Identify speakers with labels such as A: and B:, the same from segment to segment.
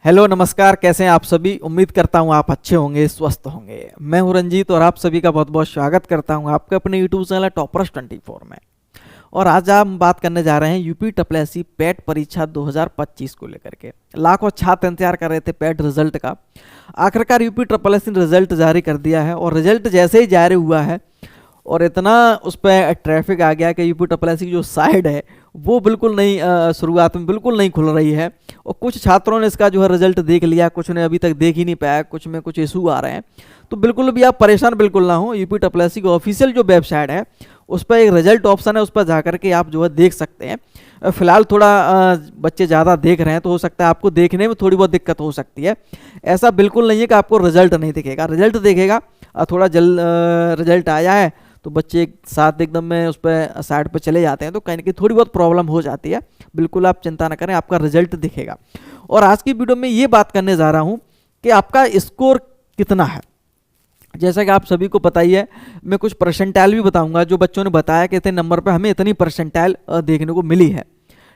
A: Hello नमस्कार, कैसे हैं आप सभी। उम्मीद करता हूं आप अच्छे होंगे, स्वस्थ होंगे। मैं हूं रंजीत और आप सभी का बहुत बहुत स्वागत करता हूं आपके अपने यूट्यूब चैनल टॉपर्स 24 में। और आज हम बात करने जा रहे हैं यूपी टपलएसी पेट परीक्षा 2025 को लेकर के। लाखों छात्र इंतजार कर रहे थे पेट रिजल्ट का। आखिरकार यूपी टपलएसी ने रिजल्ट जारी कर दिया है और रिजल्ट जैसे ही जारी हुआ है और इतना उस पर ट्रैफिक आ गया कि यूपी टपलएसी की जो साइड है वो बिल्कुल नहीं, शुरुआत में बिल्कुल नहीं खुल रही है। और कुछ छात्रों ने इसका जो है रिजल्ट देख लिया, कुछ ने अभी तक देख ही नहीं पाया, कुछ में कुछ इशू आ रहे हैं। तो बिल्कुल भी आप परेशान बिल्कुल ना हो। यूपी टपलएसी की ऑफिशियल जो वेबसाइट है उस पर एक रिजल्ट ऑप्शन है, उस पर जा करके आप जो है देख सकते हैं। फिलहाल थोड़ा बच्चे ज़्यादा देख रहे हैं तो हो सकता है आपको देखने में थोड़ी बहुत दिक्कत हो सकती है। ऐसा बिल्कुल नहीं है कि आपको रिजल्ट नहीं दिखेगा, रिजल्ट दिखेगा। थोड़ा जल्द रिजल्ट आया है तो बच्चे एक साथ एकदम में उस पर साइड पर चले जाते हैं, तो कहीं ना कहीं थोड़ी बहुत प्रॉब्लम हो जाती है। बिल्कुल आप चिंता ना करें, आपका रिजल्ट दिखेगा। और आज की वीडियो में ये बात करने जा रहा हूँ कि आपका स्कोर कितना है। जैसा कि आप सभी को पता ही है, मैं कुछ परसेंटाइल भी बताऊंगा जो बच्चों ने बताया कि इतने नंबर पर हमें इतनी परसेंटाइल देखने को मिली है,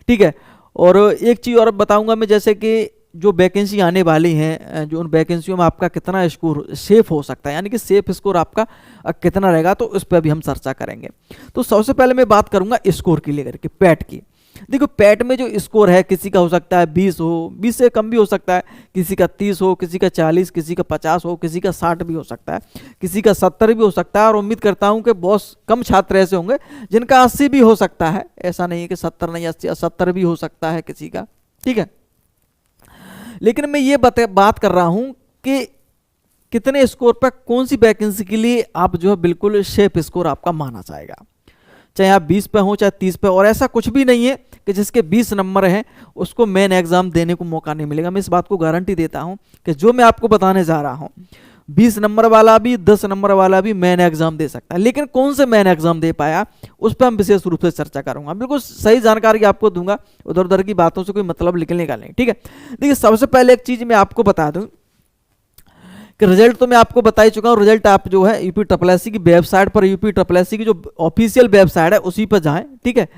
A: ठीक है। और एक चीज़ और बताऊंगा मैं, जैसे कि जो वैकेंसी आने वाली हैं, जो उन वैकेंसियों में आपका कितना स्कोर सेफ हो सकता है, यानी कि सेफ स्कोर आपका कितना रहेगा, तो उस पर भी हम चर्चा करेंगे। तो सबसे पहले मैं बात करूंगा स्कोर की लेकर के, पैट की। देखो पैट में जो स्कोर है, किसी का हो सकता है 20 हो, 20 से कम भी हो सकता है, किसी का 30 हो, किसी का 40, किसी का 50 हो, किसी का 60 भी हो सकता है, किसी का 70 भी हो सकता है। और उम्मीद करता हूं कि बहुत कम छात्र ऐसे होंगे जिनका 80 भी हो सकता है। ऐसा नहीं है कि 70 नहीं, 80 70 भी हो सकता है किसी का, ठीक है। लेकिन मैं ये बात कर रहा हूं कि कितने स्कोर पर कौन सी वैकेंसी के लिए आप जो है बिल्कुल सेफ स्कोर आपका माना जाएगा, चाहे आप 20 पे हो चाहे 30 पे। और ऐसा कुछ भी नहीं है कि जिसके 20 नंबर हैं उसको मेन एग्जाम देने को मौका नहीं मिलेगा। मैं इस बात को गारंटी देता हूं कि जो मैं आपको बताने जा रहा हूं, 20 नंबर वाला भी 10 नंबर वाला भी मेन एग्जाम दे सकता है। लेकिन कौन से मेन एग्जाम दे पाया उस पर हम विशेष रूप से चर्चा करूंगा। बिल्कुल सही जानकारी आपको दूंगा, उधर उधर की बातों से कोई मतलब निकलने का नहीं, ठीक है। देखिए सबसे पहले एक चीज मैं आपको बता दूं कि रिजल्ट तो मैं आपको बता ही चुका हूँ। रिजल्ट आप जो है यूपी टपलएसी की वेबसाइट पर, यूपी टपलएसी की जो ऑफिशियल वेबसाइट है उसी पर जाएं, ठीक है।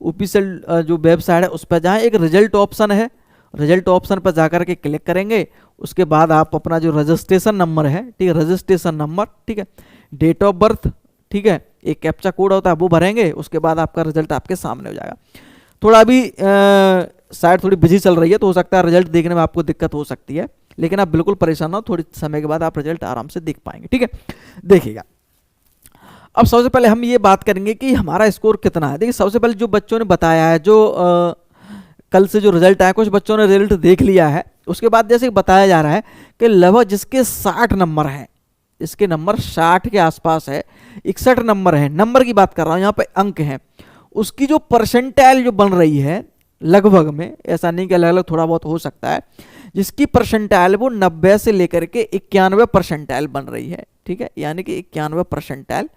A: ऑफिशियल जो वेबसाइट है उस पर जाएं, एक रिजल्ट ऑप्शन है, रिजल्ट ऑप्शन पर जाकर के क्लिक करेंगे। उसके बाद आप अपना जो रजिस्ट्रेशन नंबर है, ठीक है, रजिस्ट्रेशन नंबर, ठीक है, डेट ऑफ बर्थ, ठीक है, एक कैप्चा कोड होता है वो भरेंगे। उसके बाद आपका रिजल्ट आपके सामने हो जाएगा। थोड़ा अभी शायद थोड़ी बिजी चल रही है तो हो सकता है रिजल्ट देखने में आपको दिक्कत हो सकती है, लेकिन आप बिल्कुल परेशान ना हो, थोड़ी समय के बाद आप रिजल्ट आराम से देख पाएंगे, ठीक है। देखिएगा अब सबसे पहले हम ये बात करेंगे कि हमारा स्कोर कितना है। देखिए सबसे पहले जो बच्चों ने बताया है, जो कल से जो रिजल्ट आया, कुछ बच्चों ने रिजल्ट देख लिया है। उसके बाद जैसे बताया जा रहा है कि लगभग जिसके 60 नंबर हैं, इसके नंबर 60 के आसपास है, 61 नंबर है, नंबर की बात कर रहा हूँ, यहाँ पे अंक हैं, उसकी जो परसेंटाइल जो बन रही है लगभग में, ऐसा नहीं कि अलग अलग थोड़ा बहुत हो सकता है, जिसकी परसेंटाइल वो 90 से लेकर के 91 परसेंटाइल बन रही है, ठीक है, यानी कि 91 परसेंटाइल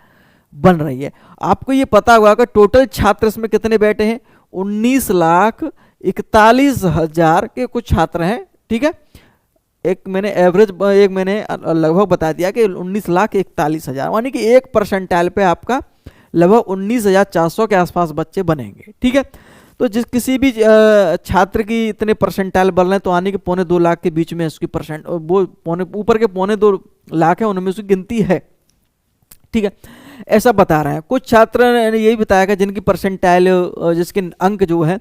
A: बन रही है। आपको ये पता होगा कि टोटल छात्र इसमें कितने बैठे हैं, 19,41,000 के कुछ छात्र हैं, ठीक है। एक मैंने लगभग बता दिया कि 19,41,000, यानी कि 1 परसेंटाइल पे आपका लगभग 19,400 के आसपास बच्चे बनेंगे, ठीक है। तो जिस किसी भी छात्र की इतने परसेंटाइल बन रहे हैं तो आने के 2.25 लाख के बीच में उसकी परसेंट, वो ऊपर के 2.25 लाख है, उनमें उसकी गिनती है, ठीक है। ऐसा बता रहे हैं। कुछ छात्र ने यही बताया कि जिनकी परसेंटाइल, जिसके अंक जो है,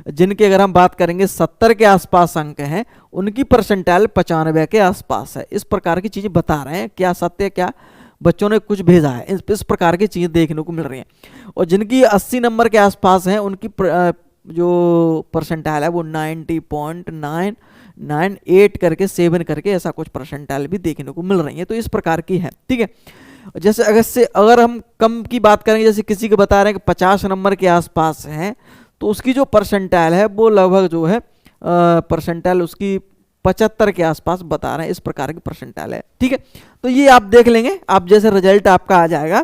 A: जिनके अगर हम बात करेंगे 70 के आसपास अंक हैं, उनकी परसेंटाइल 95 के आसपास है। इस प्रकार की चीज़ें बता रहे हैं, क्या सत्य क्या बच्चों ने कुछ भेजा है, इस प्रकार की चीज़ें देखने को मिल रही हैं। और जिनकी 80 नंबर के आसपास हैं उनकी जो परसेंटाइल है वो 90.998 करके 7 करके ऐसा कुछ परसेंटाइल भी देखने को मिल रही है। तो इस प्रकार की है, ठीक है। जैसे अगर हम कम की बात करेंगे, जैसे किसी के बता रहे हैं कि 50 नंबर के आसपास हैं, तो उसकी जो परसेंटाइल है वो लगभग जो है परसेंटाइल उसकी 75 के आसपास बता रहे हैं। इस प्रकार की परसेंटाइल है, ठीक है। तो ये आप देख लेंगे, आप जैसे रिजल्ट आपका आ जाएगा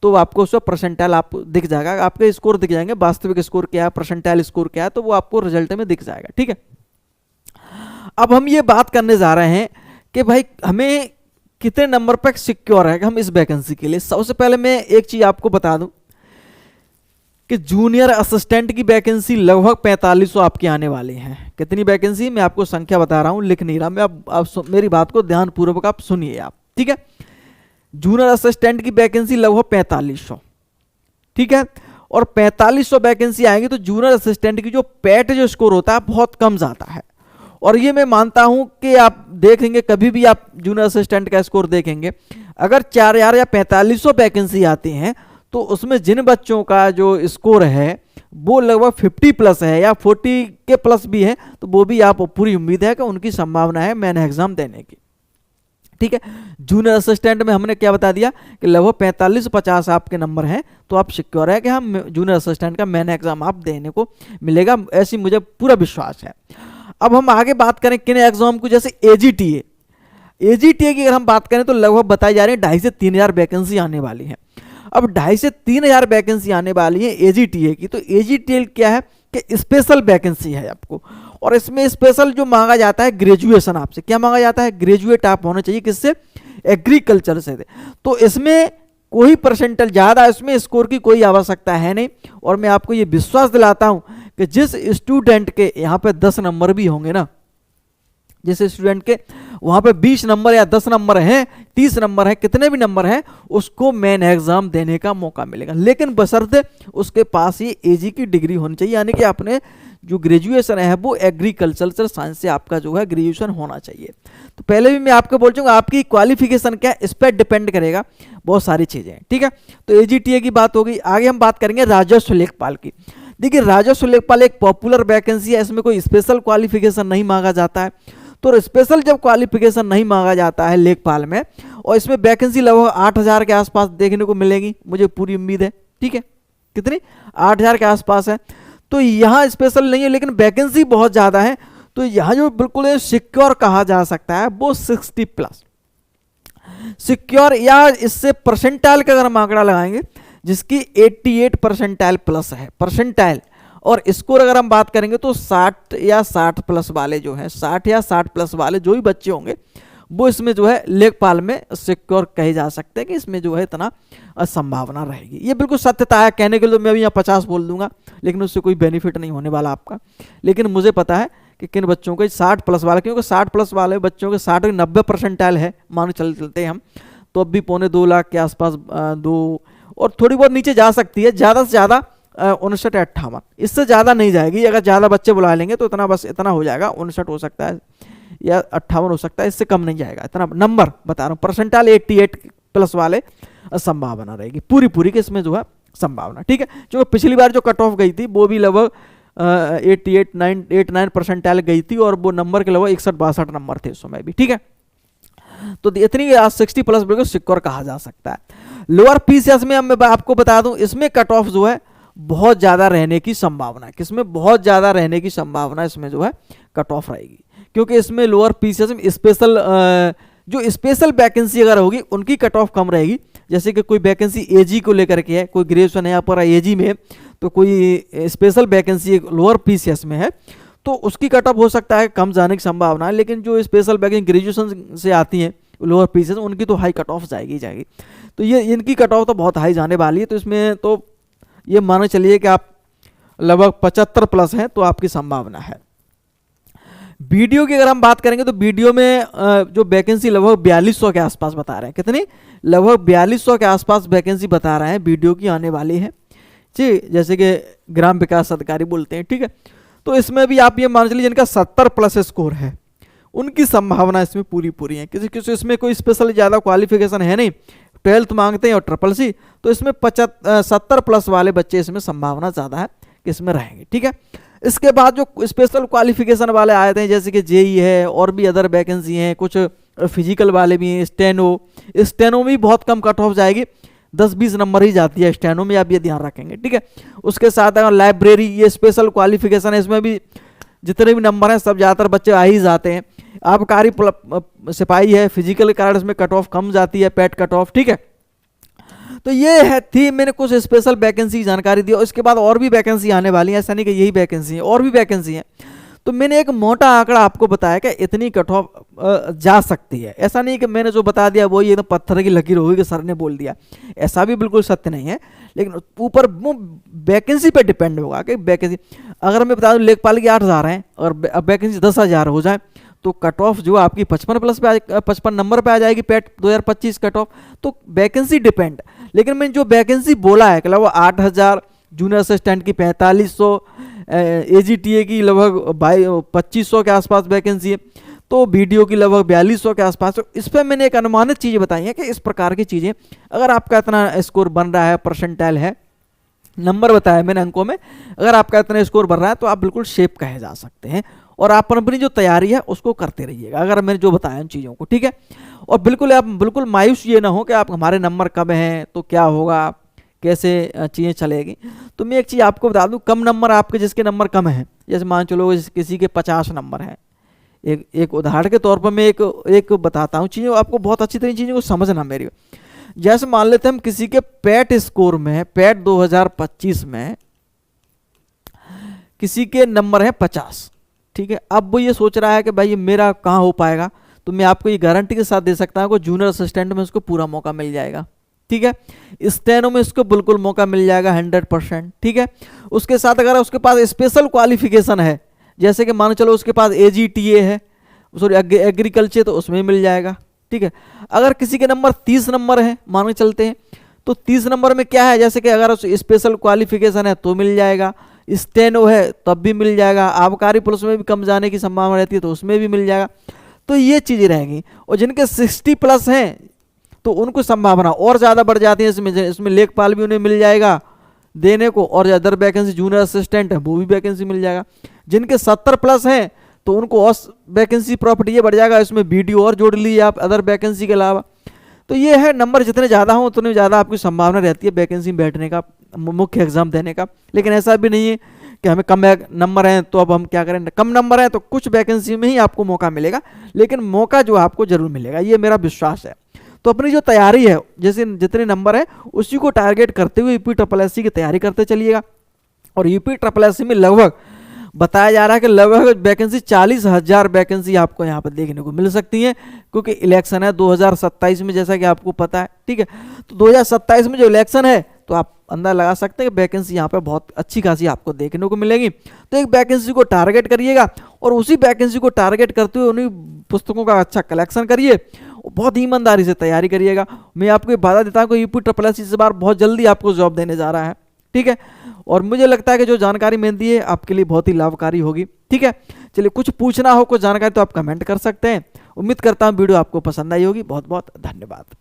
A: तो आपको उसका परसेंटाइल आप दिख जाएगा, आपके स्कोर दिख जाएंगे, वास्तविक स्कोर क्या है, परसेंटाइल स्कोर क्या है, तो वो आपको रिजल्ट में दिख जाएगा, ठीक है। अब हम ये बात करने जा रहे हैं कि भाई हमें कितने नंबर पर सिक्योर है हम इस वैकेंसी के लिए। सबसे पहले मैं एक चीज आपको बता दूं कि जूनियर असिस्टेंट की वैकेंसी लगभग 4500 आपकी आने वाली हैं। कितनी वैकेंसी, मैं आपको संख्या बता रहा हूँ, लिख नहीं रहा मैं, अब मेरी बात को ध्यानपूर्वक आप सुनिए आप, ठीक है। जूनियर असिस्टेंट की वैकेंसी लगभग 4500, ठीक है। और 4500 वैकेंसी आएंगी तो जूनियर असिस्टेंट की जो पैट जो स्कोर होता है बहुत कम जाता है। और ये मैं मानता हूं कि आप देखेंगे, कभी भी आप जूनियर असिस्टेंट का स्कोर देखेंगे, अगर 4000 या 4500 वैकेंसी आती हैं तो उसमें जिन बच्चों का जो स्कोर है वो लगभग 50 प्लस है या 40 के प्लस भी है, तो वो भी आप पूरी उम्मीद है कि उनकी संभावना है मेन एग्जाम देने की, ठीक है। जूनियर असिस्टेंट में हमने क्या बता दिया कि लगभग 45-50 आपके नंबर हैं तो आप सिक्योर है कि हम जूनियर असिस्टेंट का मेन एग्जाम आप देने को मिलेगा, ऐसी मुझे पूरा विश्वास है। अब हम आगे बात करें किन एग्जाम को, जैसे एजीटीए। एजीटीए की अगर हम बात करें तो लगभग बताई जा रही है 2500 से 3000 वैकेंसी आने वाली है। अब 2500 से 3000 वैकेंसी आने वाली है एजीटीए की, तो एजीटीए क्या है कि स्पेशल वैकेंसी है आपको, और इसमें स्पेशल जो मांगा जाता है ग्रेजुएशन आपसे, क्या मांगा जाता है, ग्रेजुएट आप होना चाहिए, किससे, एग्रीकल्चर से। तो इसमें कोई परसेंटेज ज़्यादा इसमें स्कोर की कोई आवश्यकता है नहीं। और मैं आपको ये विश्वास दिलाता हूं कि जिस स्टूडेंट के यहाँ पे 10 नंबर भी होंगे ना, जिस स्टूडेंट के वहाँ पे 20 नंबर या 10 नंबर हैं, 30 नंबर हैं, कितने भी नंबर हैं, उसको मेन एग्जाम देने का मौका मिलेगा, लेकिन बशर्ते उसके पास ये एजी की डिग्री होनी चाहिए, यानी कि आपने जो ग्रेजुएशन है वो एग्रीकल्चर साइंस से आपका जो है ग्रेजुएशन होना चाहिए। तो पहले भी मैं आपको बोल चुका आपकी क्वालिफिकेशन क्या है, इस पर डिपेंड करेगा बहुत सारी चीज़ें, ठीक है। तो एजीटीए की बात हो गई। आगे हम बात करेंगे राजस्व लेखपाल की। देखिए राजस्व लेखपाल एक पॉपुलर वैकेंसी है, इसमें कोई स्पेशल क्वालिफिकेशन नहीं मांगा जाता है। तो स्पेशल जब क्वालिफिकेशन नहीं मांगा जाता है लेखपाल में, और इसमें वैकेंसी लगभग 8000 के आसपास देखने को मिलेगी, मुझे पूरी उम्मीद है, ठीक है। कितनी, 8000 के आसपास है। तो यहाँ स्पेशल नहीं है लेकिन वैकेंसी बहुत ज़्यादा है, तो यहाँ जो बिल्कुल सिक्योर कहा जा सकता है वो 60 प्लस सिक्योर, या इससे परसेंटाइल का अगर हम आंकड़ा लगाएंगे जिसकी 88 परसेंटाइल प्लस है परसेंटाइल, और स्कोर अगर हम बात करेंगे तो 60 या 60 प्लस वाले जो है, 60 या 60 प्लस वाले जो भी बच्चे होंगे वो इसमें जो है लेखपाल में सिक्योर कहे जा सकते हैं कि इसमें जो है इतना संभावना रहेगी। ये बिल्कुल सत्यता है, कहने के लिए मैं भी यहाँ 50 बोल दूंगा लेकिन उससे कोई बेनिफिट नहीं होने वाला आपका, लेकिन मुझे पता है कि किन बच्चों को 60 प्लस वाले, क्योंकि 60 प्लस वाले बच्चों के 60 और 90 परसेंटाइल है, मान चलते हैं हम, तो अब भी 2.25 लाख के आसपास दो, और थोड़ी बहुत नीचे जा सकती है, ज़्यादा से ज़्यादा 59-58, इससे ज़्यादा नहीं जाएगी। अगर ज़्यादा बच्चे बुला लेंगे तो इतना, बस इतना हो जाएगा, 59 हो सकता है या 58 हो सकता है, इससे कम नहीं जाएगा, इतना नंबर बता रहा हूँ। परसेंटाइल 88 प्लस वाले संभावना रहेगी पूरी कि इसमें जो है संभावना, ठीक है। जो पिछली बार जो कट ऑफ गई थी वो भी लगभग 89 परसेंटाइल गई थी, और वो नंबर के लगभग 61-62 नंबर थे उस समय भी, ठीक है। तो इतनी 60 प्लस बिल्कुल सिक्योर कहा जा सकता है। लोअर पीसीएस में मैं आपको बता दूं, इसमें कट ऑफ जो है बहुत ज़्यादा रहने की संभावना है, किसमें बहुत ज़्यादा रहने की संभावना इसमें जो है कट ऑफ रहेगी, क्योंकि इसमें लोअर पीसीएस में स्पेशल जो स्पेशल वैकेंसी अगर होगी उनकी कट ऑफ कम रहेगी। जैसे कि कोई वैकेंसी एजी को लेकर के है, कोई ग्रेजुएशन है यहाँ पर एजी में, तो कोई स्पेशल वैकेंसी लोअर पीसीएस में है तो उसकी कट ऑफ हो सकता है कम जाने की संभावना है, लेकिन जो स्पेशल वैकेंसी ग्रेजुएशन से आती हैं लोअर पीसीएस उनकी तो हाई कट ऑफ जाएगी। तो ये इनकी कट ऑफ तो बहुत हाई जाने वाली है, तो इसमें तो ये मानो चलिए कि आप लगभग 75 प्लस हैं तो आपकी संभावना है। वीडियो की अगर हम बात करेंगे तो वीडियो में जो वैकेंसी लगभग 4200 के आसपास बता रहे हैं, कितनी, लगभग 4200 के आसपास वैकेंसी बता रहे हैं वीडियो की आने वाली है जी, जैसे कि ग्राम विकास अधिकारी बोलते हैं, ठीक है। तो इसमें भी आप ये मान चलिए जिनका 70 प्लस स्कोर है उनकी संभावना इसमें पूरी है, किसी इसमें कोई स्पेशल ज़्यादा क्वालिफिकेशन है नहीं, 12th मांगते हैं और CCC, तो इसमें 70 प्लस वाले बच्चे इसमें संभावना ज़्यादा है कि इसमें रहेंगे, ठीक है। इसके बाद जो स्पेशल क्वालिफिकेशन वाले आए थे जैसे कि जेई है और भी अदर वैकेंसी हैं, कुछ फिजिकल वाले भी हैं, स्टेनो में बहुत कम कट ऑफ जाएगी, 10-20 नंबर ही जाती है स्टेनो में, आप ये ध्यान रखेंगे, ठीक है। उसके साथ अगर लाइब्रेरी, ये स्पेशल क्वालिफिकेशन है, इसमें भी जितने भी नंबर हैं सब ज़्यादातर बच्चे आ ही जाते हैं। आबकारी सिपाही है, फिजिकल कारण इसमें कट ऑफ कम जाती है, पैट कट ऑफ, ठीक है। तो ये है थी मैंने कुछ स्पेशल वैकेंसी जानकारी दी, और इसके बाद और भी वैकेंसी आने वाली है, ऐसा नहीं कि यही वैकेंसी है, और भी वैकेंसी है। तो मैंने एक मोटा आंकड़ा आपको बताया कि इतनी कट ऑफ जा सकती है। ऐसा नहीं कि मैंने जो बता दिया वो ये तो पत्थर की लकीर होगी कि सर ने बोल दिया, ऐसा भी बिल्कुल सत्य नहीं है। लेकिन ऊपर वो वैकेंसी पे डिपेंड होगा कि वैकेंसी, अगर मैं बता दूं लेखपाल की 8,000 है और वैकेंसी 10,000 हो जाए तो कट ऑफ जो आपकी 55 प्लस पे 55 नंबर पे आ जाएगी पेट 2025 कट ऑफ। तो वैकेंसी डिपेंड, लेकिन मैंने जो वैकेंसी बोला है कि लगभग 8,000, जूनियर असिस्टेंट की 4500, AGTA की लगभग 2500 के आसपास वैकेंसी है, तो वीडियो की लगभग 4200 के आसपास। तो इस पर मैंने एक अनुमानित चीज़ें बताई हैं कि इस प्रकार की चीज़ें, अगर आपका इतना स्कोर बन रहा है, परसेंटाइल है, नंबर बताया मैंने अंकों में, अगर आपका इतना स्कोर बढ़ रहा है तो आप बिल्कुल शेप कहे जा सकते हैं। और आप अपनी जो तैयारी है उसको करते रहिएगा, अगर मैंने जो बताया उन चीज़ों को, ठीक है। और बिल्कुल आप बिल्कुल मायूस ये ना हो कि आप हमारे नंबर कम हैं तो क्या होगा, कैसे चीज़ें चलेगी। तो मैं एक चीज़ आपको बता दूं, कम नंबर आपके जिसके नंबर कम हैं, जैसे मान चलो किसी के 50 नंबर हैं, एक उदाहरण के तौर पर मैं एक बताता हूँ चीज़ें, आपको बहुत अच्छी तरह चीज़ों को समझना मेरी। जैसे मान लेते हैं हम किसी के पैट स्कोर में, पैट 2025 में किसी के नंबर है 50, ठीक है। अब वो ये सोच रहा है कि भाई ये मेरा कहाँ हो पाएगा, तो मैं आपको ये गारंटी के साथ दे सकता हूँ कि जूनियर असिस्टेंट में उसको पूरा मौका मिल जाएगा, ठीक है। स्टेनो में इसको बिल्कुल मौका मिल जाएगा 100%, ठीक है। उसके साथ अगर उसके पास स्पेशल क्वालिफिकेशन है, जैसे कि मान चलो उसके पास AGTA है, सॉरी एग्रीकल्चर, तो उसमें मिल जाएगा, ठीक है। अगर किसी के नंबर 30 नंबर है मान के चलते हैं, तो 30 नंबर में क्या है, जैसे कि अगर स्पेशल क्वालिफिकेशन है तो मिल जाएगा, स्टेनो है तब भी मिल जाएगा, आबकारी पुलिस में भी कम जाने की संभावना रहती है तो उसमें भी मिल जाएगा। तो ये चीज़ें रहेंगी। और जिनके 60 प्लस हैं तो उनको संभावना और ज़्यादा बढ़ जाती है, इसमें लेखपाल भी उन्हें मिल जाएगा देने को, और अदर वैकेंसी जूनियर असिस्टेंट है वो भी वैकेंसी मिल जाएगा। जिनके 70 प्लस हैं तो उनको और वैकेंसी प्रॉपर्टी ये बढ़ जाएगा, इसमें वीडियो और जोड़ लीजिए आप अदर वैकेंसी के अलावा। तो ये है, नंबर जितने ज़्यादा हों उतनी ज़्यादा आपकी संभावना रहती है वैकेंसी में बैठने का, मुख्य एग्जाम देने का। लेकिन ऐसा भी नहीं है कि हमें कम नंबर हैं तो अब हम क्या करें, कम नंबर हैं तो कुछ वैकेंसी में ही आपको मौका मिलेगा, लेकिन मौका जो आपको जरूर मिलेगा, ये मेरा विश्वास है। तो अपनी जो तैयारी है, जैसे जितने नंबर है उसी को टारगेट करते हुए UPSSC की तैयारी करते चलिएगा। और UPSSC में लगभग बताया जा रहा है कि लगभग वैकेंसी 40,000 वैकेंसी आपको यहाँ पर देखने को मिल सकती है, क्योंकि इलेक्शन है 2027 में, जैसा कि आपको पता है, ठीक है। तो 2027 में जो इलेक्शन है तो आप अंदाजा लगा सकते हैं कि वैकेंसी यहाँ पे बहुत अच्छी खासी आपको देखने को मिलेगी। तो एक वैकेंसी को टारगेट करिएगा और उसी वैकेंसी को टारगेट करते हुए उन्हीं पुस्तकों का अच्छा कलेक्शन करिए, बहुत ईमानदारी से तैयारी करिएगा। मैं आपको वादा देता हूँ कि UPSSC इस बार बहुत जल्दी आपको जॉब देने जा रहा है, ठीक है। और मुझे लगता है कि जो जानकारी मैंने दी है आपके लिए बहुत ही लाभकारी होगी, ठीक है। चलिए, कुछ पूछना हो, कुछ जानकारी तो आप कमेंट कर सकते हैं। उम्मीद करता हूँ वीडियो आपको पसंद आई होगी। बहुत बहुत धन्यवाद।